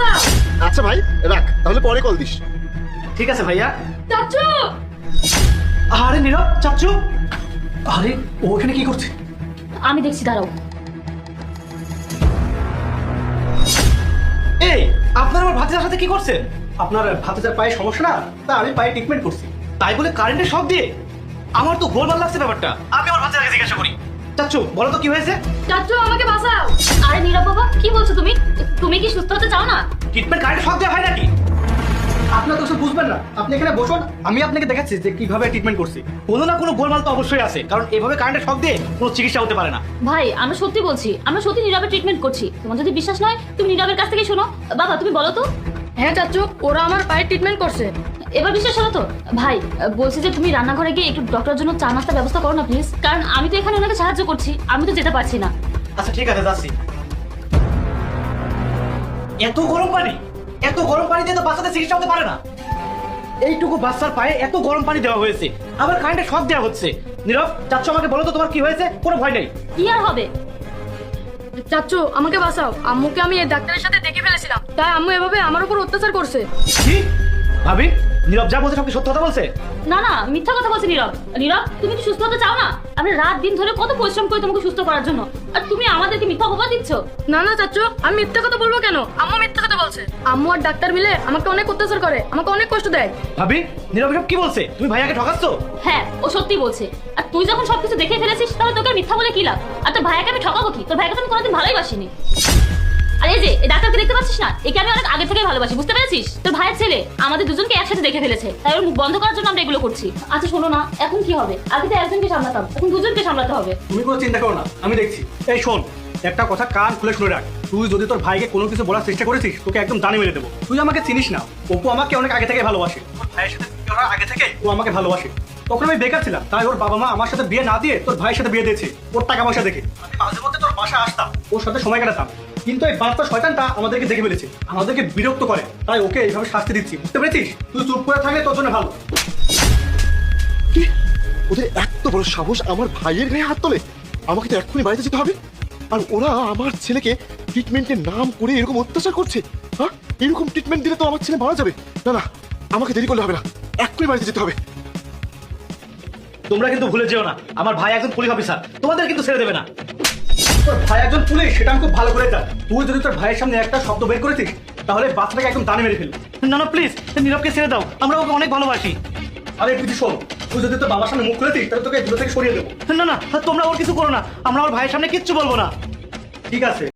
বাঁচাও। আচ্ছা ভাই রাখ, তাহলে পরে কল দিস। ঠিক আছে ভাইয়া। চাচু আরে নীরব, চাচ্চু, আরে ও এখানে কি করছে? আমি দেখছি, দাঁড়াও। এই আপনার আমার ভাতিজার সাথে কি করছেন? আপনার ভাতিজার পায়ে সমস্যা না, তা আমি পায়ে ট্রিটমেন্ট করছি, তাই বলে কারেন্টের শক দিয়ে? আমার তো গোলমাল লাগছে ব্যাপারটা। আমি আমার ভাতিজাকে জিজ্ঞাসা করি। চাচ্চু বলো তো কি হয়েছে? চাচু আমাকে বাঁচাও। আরে নীরব বাবা, কি বলছো তুমি? তুমি কি সুস্থ হতে চাও না? ট্রিটমেন্ট কারেন্টের শক দেওয়া হয় নাকি? আপনারা তো সব বুঝবেন না, আপনি এখানে বসুন, আমি আপনাকে দেখাচ্ছি যে কিভাবে ট্রিটমেন্ট করছি। কোনো না কোনো গোলমাল তো অবশ্যই আছে, কারণ এভাবে কারেন্টের শক দিয়ে কোনো চিকিৎসা হতে পারে না। ভাই আমরা সত্যি বলছি, আমরা সত্যি নীরবের ট্রিটমেন্ট করছি। তোমার যদি বিশ্বাস নয় তুমি নীরবের কাছ থেকে শোনো। বাবা তুমি বলো তো। হ্যাঁ চাচু, ওরা আমার পায়ের ট্রিটমেন্ট করছে। এবার বিশ্বাস হলো তো? ভাই বলছি যে তুমি রান্নাঘরে গিয়ে একটু ডক্টরের জন্য চা নাস্তার ব্যবস্থা করো না প্লিজ, কারণ আমি তো এখানে ওনাকে সাহায্য করছি, আমি তো যেতে পারছি না। আচ্ছা ঠিক আছে, যাচ্ছি। এত গরম পানি, এত গরম পানি দিয়ে তো বাচ্চাদের চিকিৎসা হতে পারে না। এইটুকু বাচ্চার পায়ে এত গরম পানি দেওয়া হয়েছে, আবার কারেন্টের শক দেওয়া হচ্ছে। নীরব, চাচ্ছ আমাকে বলো তো তোমার কি হয়েছে? কোনো ভয় নেই। কি আর হবে? চাচু আমাকে বাঁচাও, আম্মুকে আমি এই ডাক্তারের সাথে দেখে ফেলেছিলাম, তাই আম্মু এভাবে আমার উপর অত্যাচার করছে। কি ভাবি, নীরব যা বলছে সব কি সত্য কথা বলছে? না না, মিথ্যা কথা বলছে নীরব। নীরব তুমি কি সুস্থ হতে চাও না? আমরা রাত দিন ধরে কত পরিশ্রম করি তোমাকে সুস্থ করার জন্য, আর তুমি আমাদেরকে মিথ্যা অপবাদ দিচ্ছ। না না চাচু, আমি মিথ্যা কথা বলবো কেন? আম্মু মিথ্যা কথা বলছে। আম্মু আর ডাক্তার মিলে আমাকে অনেক অত্যাচার করে, আমাকে অনেক কষ্ট দেয়। ভাবি, নীরব সব কি বলছে? তুমি ভাইয়াকে ঠকাচ্ছ? হ্যাঁ ও সত্যি বলছে। আর তুই যখন সবকিছু দেখে ফেলেছিস তাহলে তোকে আর মিথ্যা বলে কি লাভ? আর তোর ভাইয়াকে আমি ঠকাবো কি? তোর ভাইকে তো আমি কোনোদিন ভালোই বাসিনি। আর এই যে এই ডাক্তারকে দেখতে পাচ্ছিস না, একে আমি অনেক আগে থেকেই ভালোবাসি, বুঝতে পেরেছিস? তোর ভাইয়ের ছেলে আমাদের দুজনকে একসাথে দেখে ফেলেছে, তাই ওর মুখ বন্ধ করার জন্য আমরা এগুলো করছি। আচ্ছা শোনো না, এখন কি হবে? আগে তো একজনকে সামলাতাম, এখন দুজনকে সামলাতে হবে। তুমি কোনো চিন্তা করো না, আমি দেখছি। এই শোন, একটা কথা কান খুলে শুনে রাখ। তুই যদি তোর ভাইকে কোনো কিছু বলার চেষ্টা করেছিস, তোকে একদম দানে মেরে দেবো। তুই আমাকে চিনিস না, অপু আমাকে অনেক আগে থেকে ভালোবাসে। তোর ভাইয়ের সাথে বিয়ে হওয়ার আগে থেকে ও আমাকে ভালোবাসে। তখন আমি বেকার ছিলাম, তাই ওর বাবা মা আমার সাথে বিয়ে না দিয়ে তোর ভাইয়ের সাথে বিয়ে দিয়েছে, ওর টাকা পয়সা দেখে। আমি মাঝে মধ্যে তোর বাসায় আসতাম, ওর সাথে সময় কাটাতাম, কিন্তু এই বাচ্চা শয়তানটা আমাদেরকে দেখে ফেলেছে, আমাদেরকে বিরক্ত করে, তাই ওকে এইভাবে শাস্তি দিচ্ছি, বুঝতে পেরেছিস? তুই চুপ করে থাকলে তোর জন্য ভালো। কি ওদের এত বড় সাহস আমার ভাইয়ের গায়ে হাত তোলে? আমাকে তো এক্ষুনি বাড়িতে যেতে হবে। আর ওরা আমার ছেলেকে ট্রিটমেন্টের নাম করে এরকম অত্যাচার করছে। হ্যাঁ, এরকম ট্রিটমেন্ট দিলে তো আমার ছেলে মারা যাবে। না না, আমাকে দেরি করলে হবে না, এক্ষুনি বাড়িতে যেতে হবে। তোমরা কিন্তু ভুলে যেও না, আমার ভাই একজন পুলিশ অফিসার, তোমাদের কিন্তু ছেড়ে দেবে না। তোর ভাই একজন পুলিশ, সেটা আমি খুব ভালো করে জানি। তুই যদি তোর ভাইয়ের সামনে একটা শব্দ বের করেছিস, তাহলে বাচ্চাটাকে একদম দানে মেরে ফেলবি। না না প্লিজ, নীরবকে ছেড়ে দাও, আমরা ওকে অনেক ভালোবাসি। আরে কিছু শোন, তুই যদি তোর বাবার সামনে মুখ খুলেছিস, তাহলে তোকে দূর থেকে সরিয়ে দেবো। না না, তোমরা ওর কিছু করো না, আমরা ওর ভাইয়ের সামনে কিচ্ছু বলবো না। ঠিক আছে।